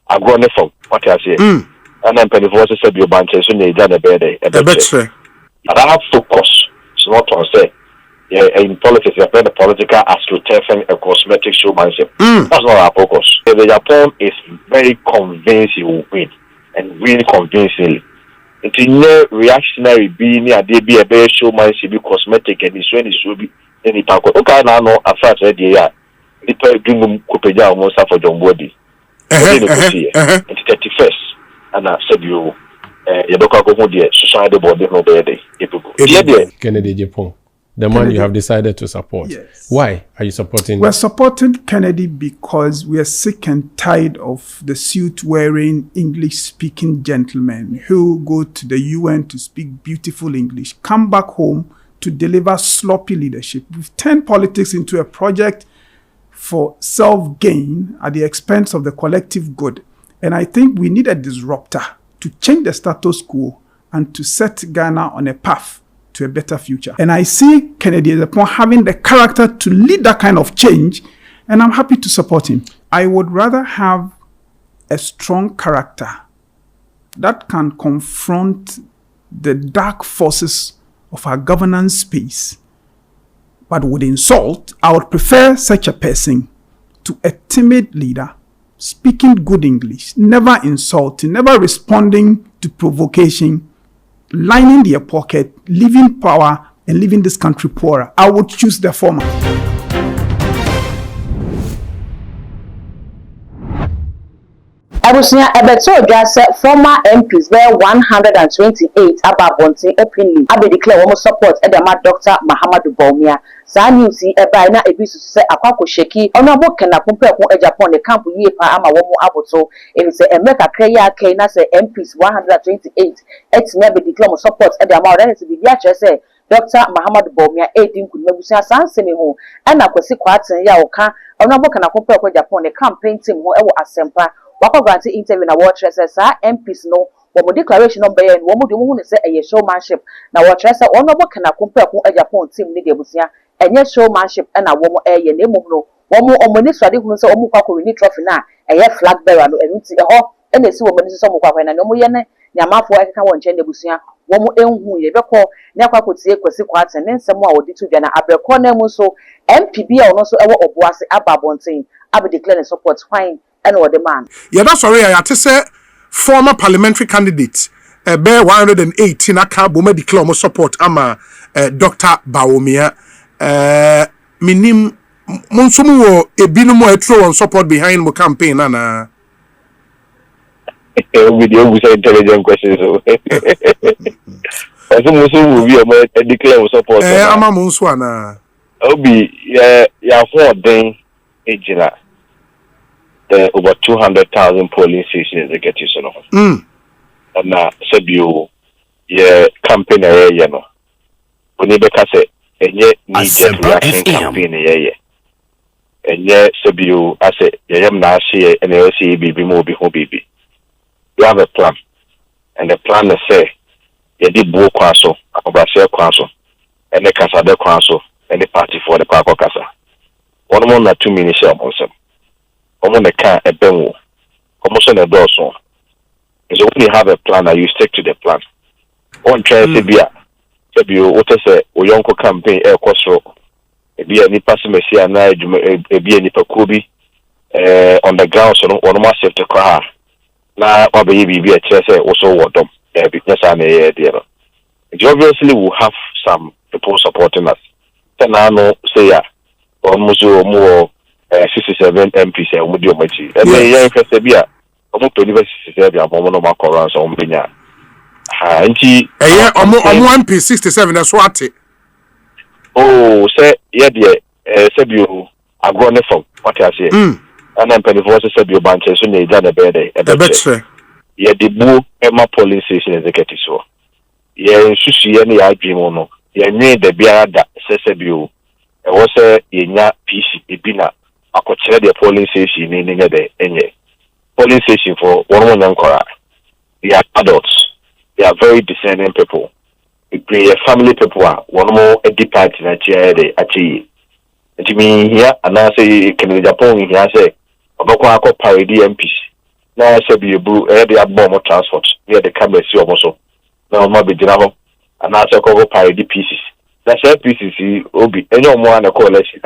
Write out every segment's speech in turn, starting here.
agro from what I say. And then penny forces said your bunch so they done a better. I have focus. It's not on say in politics, you have the political astroturfing and cosmetic showmanship. That's not our focus. The Japan is very convincing will win and really convincingly. It's no reactionary being near they be a better showmanship, be cosmetic and it's when it should be any part. Okay, now no after the year. The doing Copeja almost for John Body. It's 31st. And I said you society body no body. Kennedy Agyapong, the man you have decided to support. Yes. Why are you supporting? We're supporting Kennedy because we are sick and tired of the suit-wearing English-speaking gentlemen who go to the UN to speak beautiful English, come back home to deliver sloppy leadership. We've turned politics into a project for self-gain at the expense of the collective good. And I think we need a disruptor to change the status quo and to set Ghana on a path to a better future. And I see Kennedy Agyapong having the character to lead that kind of change, and I'm happy to support him. I would rather have a strong character that can confront the dark forces of our governance space, but would insult. I would prefer such a person to a timid leader, speaking good English, never insulting, never responding to provocation, lining their pocket, leaving power and leaving this country poorer. I would choose the former. Abusia Ebeto Jase former MPs were 128 Ababonti openly abe declare one support Edema Dr. Mahamadou Bawumia. Sa news eba na ebi se akwako sheki onabo kena kumpe ko Agyapong the camp yie pa ama wo aboto e se America kreya kai na se MPs 128 etime be declare support Edema that is be dia say Dr. Mahamadou Bawumia edin kunmabusia sanseme ho na kwasi kwaten ya oka onabo kena kumpe ko Agyapong the campaign team ho ewo asempa wako granted interview na watch sa MPs no wo declaration no bayan wo de mu say eye showmanship na watch sa onobo kana kumpa ku Agyapong team ni de busia enye showmanship na wo eye na emum no wo omoni swade hu say omu kwako win trophy na eye flag bearer no enunti ho na esi wo mani so mo kwako na omu ye ne nyamafo akeka wo nche de busia wo mu enhu ye bekọ na kwako tie kwasi kwate ne nsem a wodi tudwa na abrekọ na mu so MPB a ono so ewo oboase ababonten abe declare support fine. And what the man? Yeah, that's sorry. I say former parliamentary candidate, bear 118 Akabuma declare support. Ama Dr. Bawumia. Minim Monsumu wo ebinumo etro on support behind mo campaign ana. With you say intelligent questions. Monsumu we declare support. Ama Monsu ana. Obi ya for den ejila. Over 200,000 polling stations they get you so no. And said you campaign area no. When you say enye need reaction campaign area. Enye said you I say yam na she and you see baby mo be home baby. You have a plan. And the plan is say you did bo kwaso, akobase kwaso, and the kasa de kwaso, and the party for the kwako kasa. 1 month na 2 minutes share on some. Almost a car a benwo, almost an adorson. So when you have a plan, you stick to the plan. One try to be what I say, or yonko campaign air costro, be any person may see a night, be any pakubi on the ground, so on my safety car. Now, or baby be a chess also what them, because I'm a dear. Obviously, will have some people supporting us. Then I know, say, almost more. 67 MPs and with your machi. And then young Fesabia, almost 67 no more corals on Bina. MP 67, that's what it. Oh, say, yeah, dear, said you are going from what I say. And then penny forces said your bunches when they done a bed. Yeah, the boo Emma polling station executive so. Yeah, sushi any agreement. Yeah, need the beer that says you. Was a yenya PC Ibina. I could share the polling station in the enye. Polling station for one young. They are adults. They are very discerning people. They are family people. One more a depart in a chair. Actually, to me here, and I say, Kennedy Agyapong here say, Obako parody MPs. Now I said, be a blue, the bomb of transport. We had the camera see almost. Now, my big general, and I said, go pay the pieces. That's a PCC, Obi, any more on a coalition.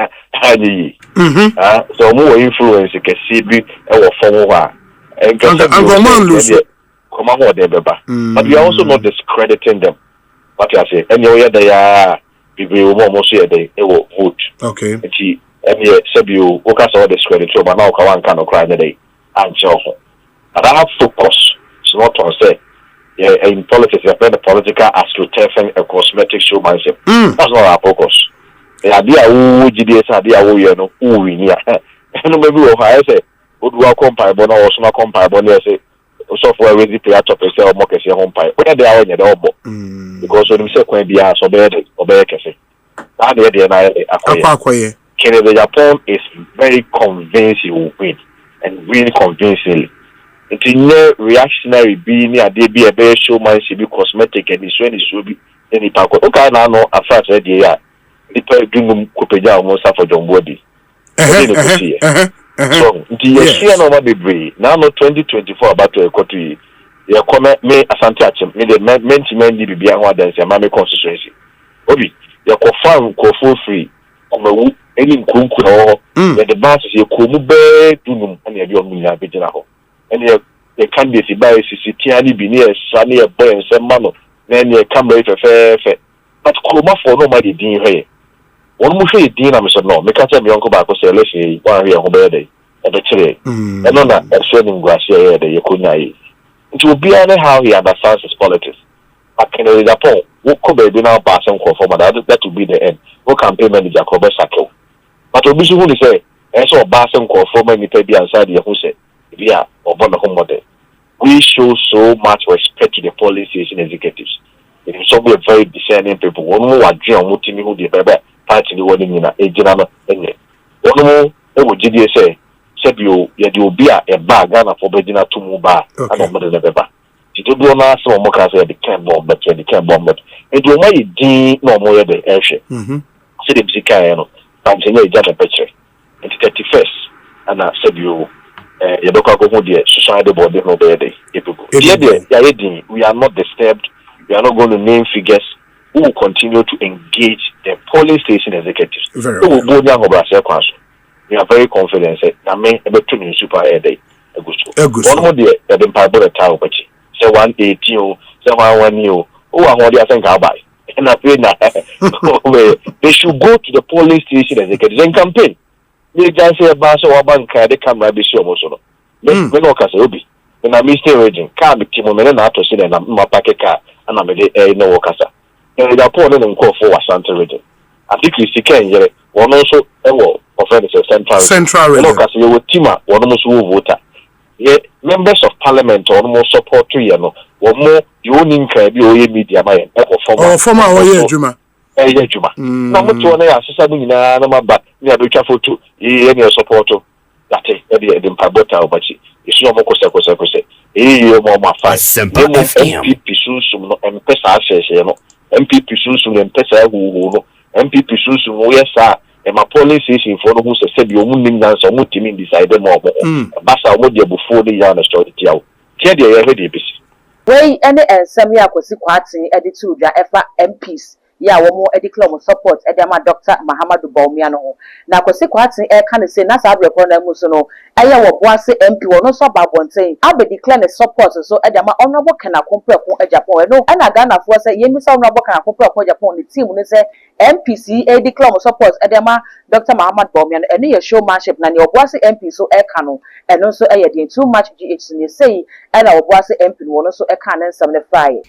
So, more influence you can see be our former. And come on, but we are also not discrediting them. What I say, anyway, they are people almost here, they will vote. Okay. And she, and yet, you, Okas all discredit, so, but now, Kawan cannot cry the day. And so, but I have focus. It's not on say. Yeah, in politics, you have the political astroturfing and cosmetic showmanship. That's not our focus. The idea who GDS idea who you know who we need. And maybe I say, would welcome pie, but also not compare, but say, software with the player top and say, more can say home pie. Where they are in the elbow. Because when you say, when they are so bad, obey can say. That the idea, Kennedy Agyapong is very convincing will win and win convincingly. It's no reactionary being a be a bear showmanship, be cosmetic, and it's when it should be any park. Okay, now no, a fast idea. The doom Copeja almost for John Body. So, the year no be now no 2024 about to a country. You come me Asante me the men be beyond what there's a mammy constituency. Obi, you confirm for free. Any kunku or the bass is a kumube dunum and your mina bejinaho. And the candidacy by Siciliani be near Sunny a boy and some man, then you come rate a fair. But Kuma for nobody dean here. One more dean, I'm so no, make a tell me uncle back, say, let's say, 1 year home day, and the tree. And on that, swimming grass here, the Yakunai. It will be anyhow he understands his politics. But Kennedy Agyapong, who could be now passing for that will be the end. Who campaign manager cover Sako. But Obisu who say, and so Bassam call for many baby outside the who say, yeah, or born a home model. We show so much respect to the police station executives. It is so very discerning people. One more dream on what who the baby party the one in a general. One more, it would GDS say, said you be a bag for Bedina to move back. I don't know the baby. It will be not so much as the camp bomb, but the camp bomb. It will make it no more than airship. See the Psicano. I'm saying a picture. And 31st, and I said you, don't go there, society board, no day. We are not disturbed. We are not going to name figures who will continue to engage the polling station executives. Very well. We are very confident. I mean, about 2 minutes super air day. One more day, the Empire Tower, but say 118, say 110. Oh, I want to think I'll buy. And I feel that they should go to the polling station executives and campaign. They just say about so one car, they come right beside us. When no case obi, when I'm still raging, car be Timo men na to see them my packet car, and I'm a no workers. And they are pouring them call for Asante region. I think we see Ken here. One also offend central region. No case you will Tima, one almost voter. Yeah, members of parliament almost support to you know. One more you only can be media by former Juma. Juma. No much one assistant in a number, but near the careful to any support that the Pabota, but it's no more cosa. You more my fight. MPP Susum and Pesa says, you know, MPP Susum and Pesa who MPP Susum, yes, sir. And my policy is for who said you wouldn't dance or mutiming decided more. Bassa would you before the yarn story. Here they are ready. Way any and some ya kwasi kwati editu ja efa MPs ya womo ediclom support edema Dr. Mahamadu Bawumia no na kwasi kwati kan say na sa abrekọ na mu so no eya wo boase MP wono so babonten abe declare support so edema honorable kana komprekọ Agyapong no na Ghana fo say yemi sa honorable kana komprekọ Agyapong ni team ni say MPC ediclom support edema Dr. Mahamadu Bawumia no ene ye showmanship na ni oboase MP so no eno so eye too much GH ni say ena oboase MP wono so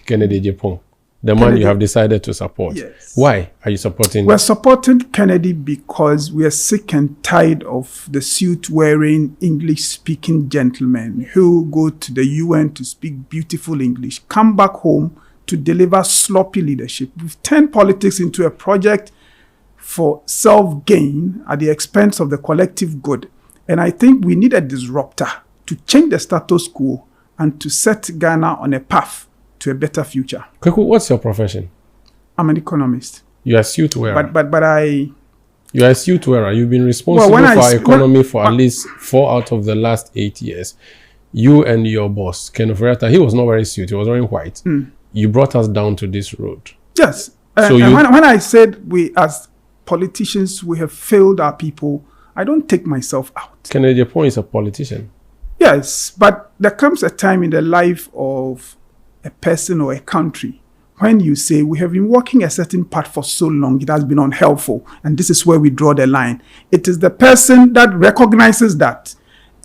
Kennedy Agyapong, the man you have decided to support. Yes. Why are you supporting? We're supporting Kennedy because we are sick and tired of the suit-wearing English-speaking gentlemen who go to the UN to speak beautiful English, come back home to deliver sloppy leadership. We've turned politics into a project for self-gain at the expense of the collective good. And I think we need a disruptor to change the status quo and to set Ghana on a path to a better future. Kweku, what's your profession? I'm an economist. You are a suit wearer. But I... You are a suit wearer. You've been responsible for our economy for at least 4 out of the last 8 years. You and your boss, Ken Oferiatta, he was not wearing suit, he was wearing white. You brought us down to this road. Yes. So when I said we as politicians, we have failed our people, I don't take myself out. Kennedy Agyapong is a politician. Yes, but there comes a time in the life of a person or a country when you say we have been walking a certain path for so long, it has been unhelpful, and this is where we draw the line. It is the person that recognizes that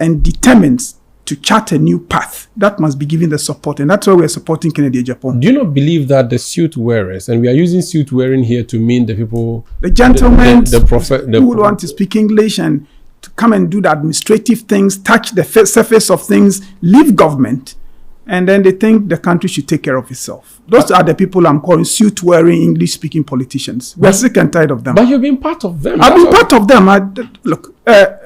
and determines to chart a new path that must be given the support, and that's why we're supporting Kennedy Agyapong. Do you not believe that the suit wearers, and we are using suit wearing here to mean the people, the gentlemen who would want to speak English and to come and do the administrative things, touch the surface of things, leave government, and then they think the country should take care of itself. Those are the people I'm calling suit-wearing, English-speaking politicians. We're sick and tired of them. But you've been part of them. I've been part of them. Look,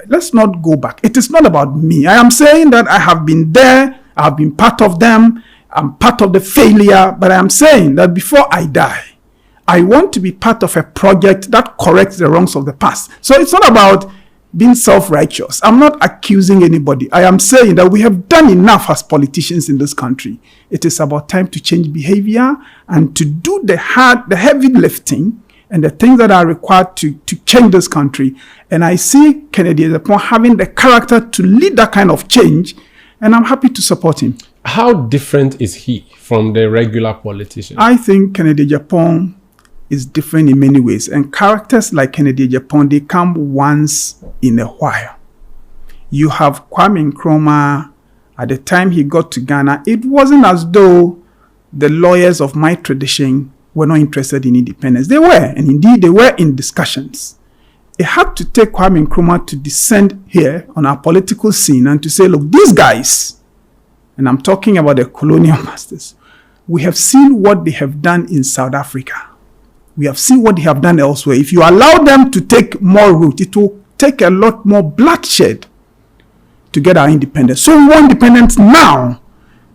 let's not go back. It is not about me. I am saying that I have been there. I have been part of them. I'm part of the failure. But I am saying that before I die, I want to be part of a project that corrects the wrongs of the past. So it's not about being self-righteous. I'm not accusing anybody. I am saying that we have done enough as politicians in this country. It is about time to change behavior and to do the heavy lifting and the things that are required to change this country. And I see Kennedy Agyapong having the character to lead that kind of change, and I'm happy to support him. How different is he from the regular politician? I think Kennedy Agyapong is different in many ways, and characters like Kennedy Agyapong, they come once in a while. You have Kwame Nkrumah. At the time he got to Ghana, it wasn't as though the lawyers of my tradition were not interested in independence. They were, and indeed they were in discussions. It had to take Kwame Nkrumah to descend here on our political scene and to say, look, these guys, and I'm talking about the colonial masters, we have seen what they have done in South Africa. We have seen what they have done elsewhere. If you allow them to take more root, it will take a lot more bloodshed to get our independence. So we want independence now.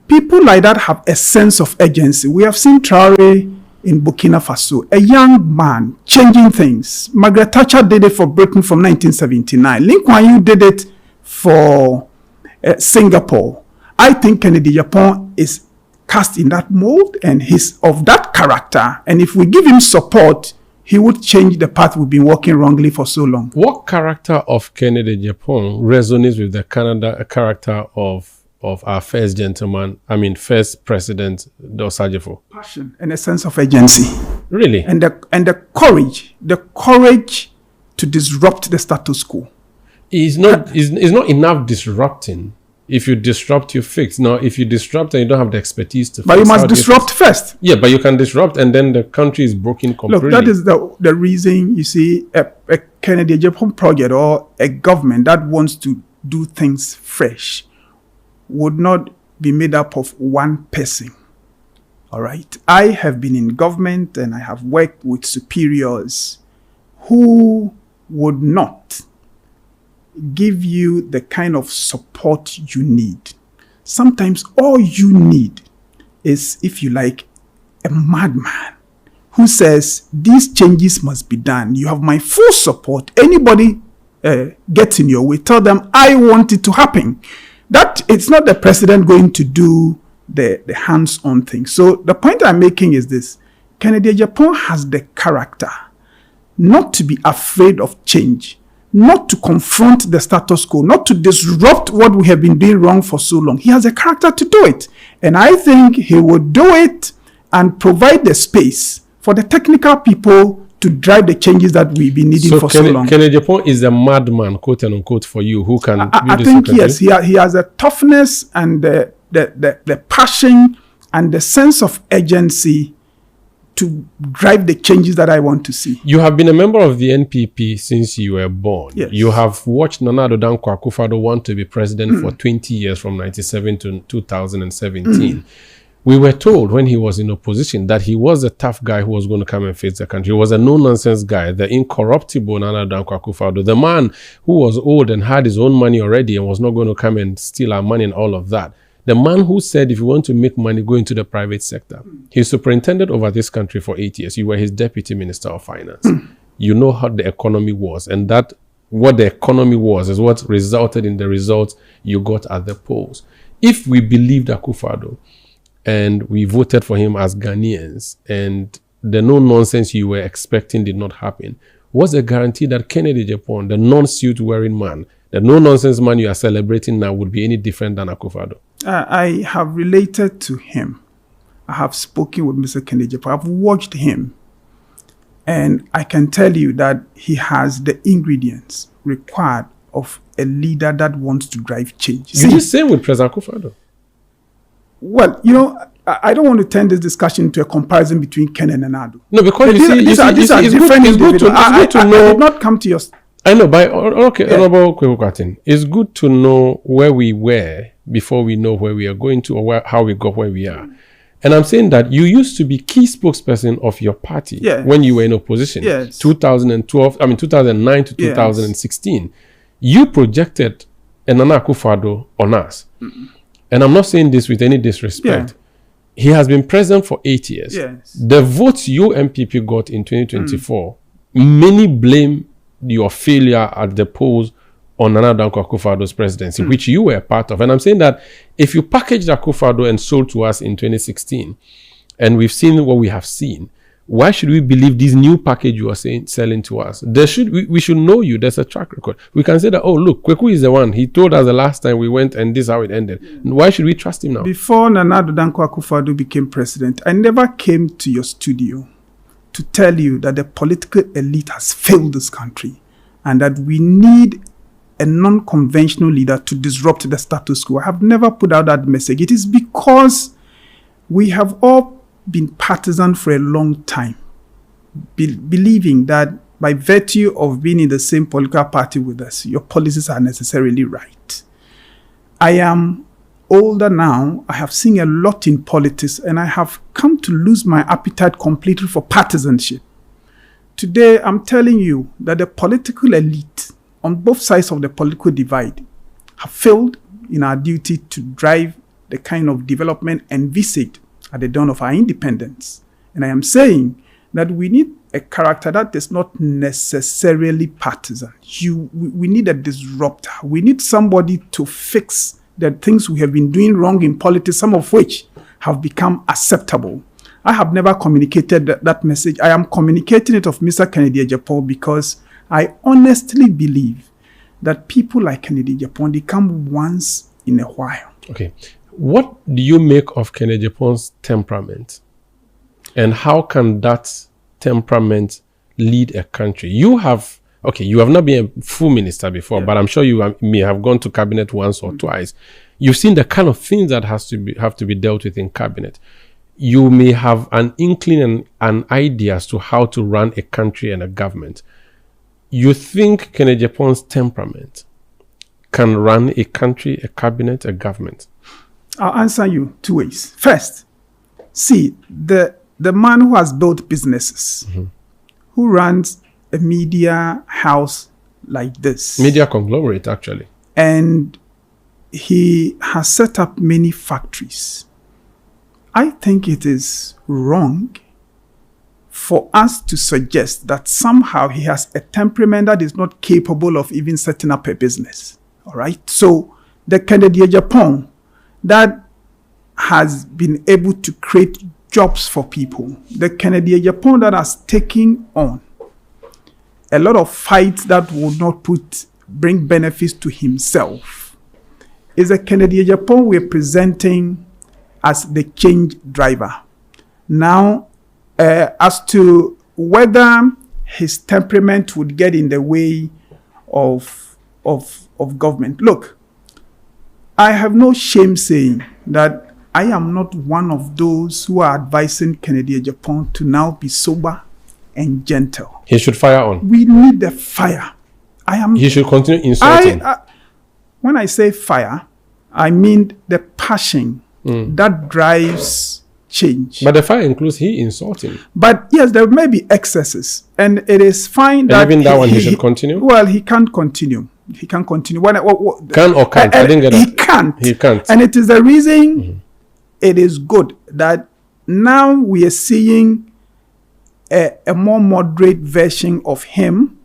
People like that have a sense of urgency. We have seen Traore in Burkina Faso, a young man changing things. Margaret Thatcher did it for Britain from 1979. Lee Kuan Yew did it for Singapore. I think Kennedy Agyapong is cast in that mold, and he's of that character. And if we give him support, he would change the path we've been walking wrongly for so long. What character of Kennedy Agyapong resonates with the character of our first president, Osajefo? Passion and a sense of urgency. Really? And the courage to disrupt the status quo. It's not enough disrupting. If you disrupt, you fix. Now, if you disrupt and you don't have the expertise to fix. But you must disrupt first. Yeah, but you can disrupt and then the country is broken completely. Look, that is the reason you see a Kennedy Agyapong project or a government that wants to do things fresh would not be made up of one person. All right. I have been in government and I have worked with superiors who would not give you the kind of support you need. Sometimes all you need is, if you like, a madman who says, these changes must be done. You have my full support. Anybody gets in your way, tell them, I want it to happen. That it's not the president going to do the hands-on thing. So the point I'm making is this. Kennedy Agyapong has the character not to be afraid of change, not to confront the status quo, not to disrupt what we have been doing wrong for so long. He has a character to do it. And I think he would do it and provide the space for the technical people to drive the changes that we've been needing for so long. Kennedy Agyapong is a madman, quote and unquote, for you, who can I think, yes, he has a toughness and the passion and the sense of urgency to drive the changes that I want to see. You have been a member of the NPP since you were born. Yes. You have watched Nana Addo Dankwa Akufo-Addo want to be president for 20 years, from 1997 to 2017. We were told when he was in opposition that he was a tough guy who was going to come and face the country. He was a no-nonsense guy, the incorruptible Nana Addo Dankwa Akufo-Addo, the man who was old and had his own money already and was not going to come and steal our money and all of that. The man who said, if you want to make money, go into the private sector. He superintended over this country for 8 years. You were his deputy minister of finance. You know how the economy was, and that what the economy was is what resulted in the results you got at the polls. if we believed Akufo-Addo and we voted for him as Ghanaians and the no-nonsense you were expecting did not happen, what's the guarantee that Kennedy Agyapong, the non-suit wearing man, the no-nonsense man you are celebrating now, would be any different than Akufo-Addo? I have related to him. I have spoken with Mr. Kennedy Agyapong. I've watched him. And I can tell you that he has the ingredients required of a leader that wants to drive change. You did the same with President Akufo-Addo. Well, you know, I don't want to turn this discussion into a comparison between Ken and Addo. No, because these are different individuals. It's good to know. I did not come to your... I know, but okay, yeah. Honorable Kweku-Kartin, it's good to know where we were before we know where we are going to or how we got where we are. And I'm saying that you used to be key spokesperson of your party when you were in opposition. 2009 to 2016. Yes. You projected Nana Akufo-Addo on us. And I'm not saying this with any disrespect. He has been president for 8 years. The votes your MPP got in 2024, many blame your failure at the polls on Nana Akufo-Addo's presidency, which you were a part of. And I'm saying that if you packaged Akufo-Addo and sold to us in 2016, and we've seen what we have seen, why should we believe this new package you are selling to us? We should know you. There's a track record. We can say that, oh, look, Kweku is the one. He told us the last time we went and this is how it ended. Why should we trust him now? Before Nana Akufo-Addo became president, I never came to your studio to tell you that the political elite has failed this country and that we need a non-conventional leader to disrupt the status quo. I have never put out that message. It is because we have all been partisan for a long time, believing that by virtue of being in the same political party with us, your policies are necessarily right. I am older now. I have seen a lot in politics, and I have come to lose my appetite completely for partisanship. Today, I'm telling you that the political elite on both sides of the political divide have failed in our duty to drive the kind of development envisaged at the dawn of our independence. And I am saying that we need a character that is not necessarily partisan. We need a disruptor. We need somebody to fix the things we have been doing wrong in politics, some of which have become acceptable. I have never communicated that message. I am communicating it of Mr. Kennedy Agyapong because I honestly believe that people like Kennedy Agyapong, they come once in a while. Okay. What do you make of Kennedy Agyapong's temperament? And how can that temperament lead a country? You have not been a full minister before, but I'm sure you may have gone to cabinet once or twice. You've seen the kind of things that have to be dealt with in cabinet. You may have an inkling and idea as to how to run a country and a government. You think Kennedy Agyapong's temperament can run a country, a cabinet, a government? I'll answer you two ways. First, see, the man who has built businesses, who runs a media house like this. Media conglomerate, actually. And he has set up many factories. I think it is wrong for us to suggest that somehow he has a temperament that is not capable of even setting up a business. All right? So the Kennedy Agyapong that has been able to create jobs for people, the Kennedy Agyapong that has taken on a lot of fights that will not bring benefits to himself, is a Kennedy Agyapong we're presenting as the change driver. Now, as to whether his temperament would get in the way of government. Look, I have no shame saying that I am not one of those who are advising Kennedy Agyapong to now be sober and gentle. He should fire on. We need the fire. He should continue insulting. When I say fire, I mean the passion that drives change. But the fire includes he insulting. But yes, there may be excesses, and it is fine and that even that he should continue. Well, he can't continue. He can't continue. Can or can't? I didn't get he that. Can't. He can't. And it is the reason it is good that now we are seeing a more moderate version of him.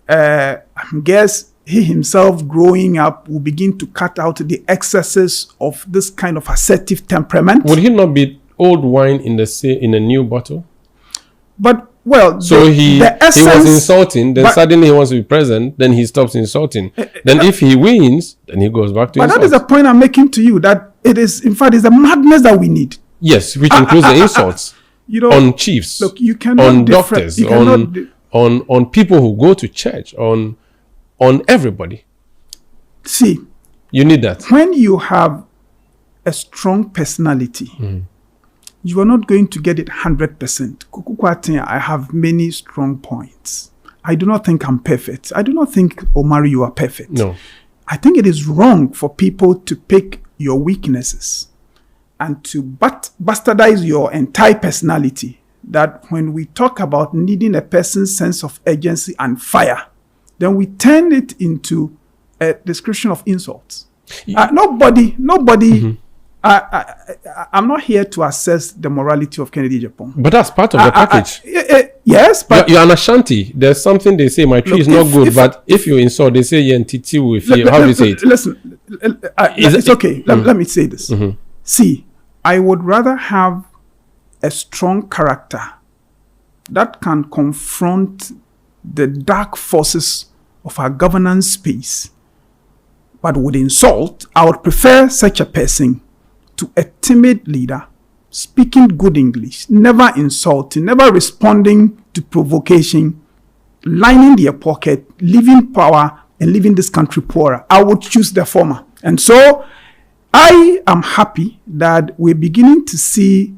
I guess he himself growing up will begin to cut out the excesses of this kind of assertive temperament. Would he not be old wine in a new bottle? But well, so he was insulting, then suddenly he wants to be president, then he stops insulting. Then if he wins, then he goes back to insult. But that is the point I'm making to you, that it is, in fact, it's the madness that we need. Yes, which includes the insults on chiefs, look, you cannot on doctors, on people who go to church, on everybody. See, you need that. When you have a strong personality, you are not going to get it 100%. I have many strong points. I do not think I'm perfect. I do not think, Omari, you are perfect. No. I think it is wrong for people to pick your weaknesses and to bastardize your entire personality. That when we talk about needing a person's sense of urgency and fire, then we turn it into a description of insults. Nobody. I'm not here to assess the morality of Kennedy Agyapong. But that's part of the package. Yes, but you're an Ashanti. There's something they say, my tree is not good, but if you insult, they say, how do you say it? Listen, it's okay. Let me say this. See, I would rather have a strong character that can confront the dark forces of our governance space, but would insult. I would prefer such a person to a timid leader, speaking good English, never insulting, never responding to provocation, lining their pocket, leaving power and leaving this country poorer. I would choose the former. And so I am happy that we're beginning to see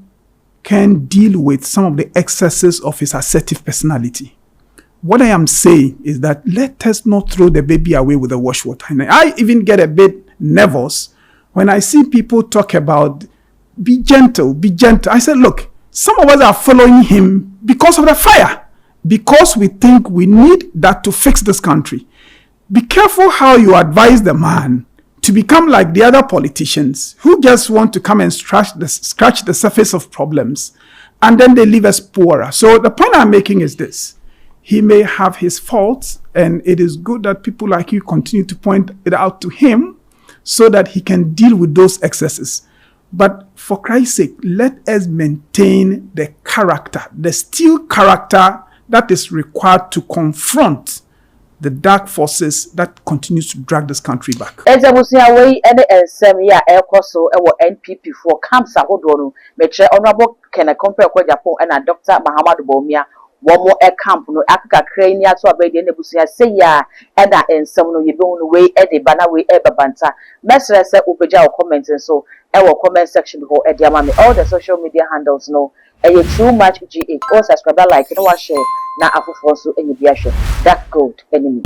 Ken deal with some of the excesses of his assertive personality. What I am saying is that let us not throw the baby away with the washwater. And I even get a bit nervous when I see people talk about be gentle, be gentle. I said, look, some of us are following him because of the fire, because we think we need that to fix this country. Be careful how you advise the man to become like the other politicians who just want to come and scratch the surface of problems, and then they leave us poorer. So the point I'm making is this. He may have his faults, and it is good that people like you continue to point it out to him so that he can deal with those excesses. But for Christ's sake, let us maintain the character, the steel character that is required to confront the dark forces that continues to drag this country back. NPP for camps ahodono metre honorable Kenneth Agyapong and Dr. Mahamudu Bawumia one more camp no Africa crane ya to abedi na busia say ya and that ensem no yebe no way e de bana we e babanta mesre say obeja o comment so e wo comment section before e dia me all the social media handles no e too much gh or subscribe like no share na afofo so enye bia hwe that gold enemy.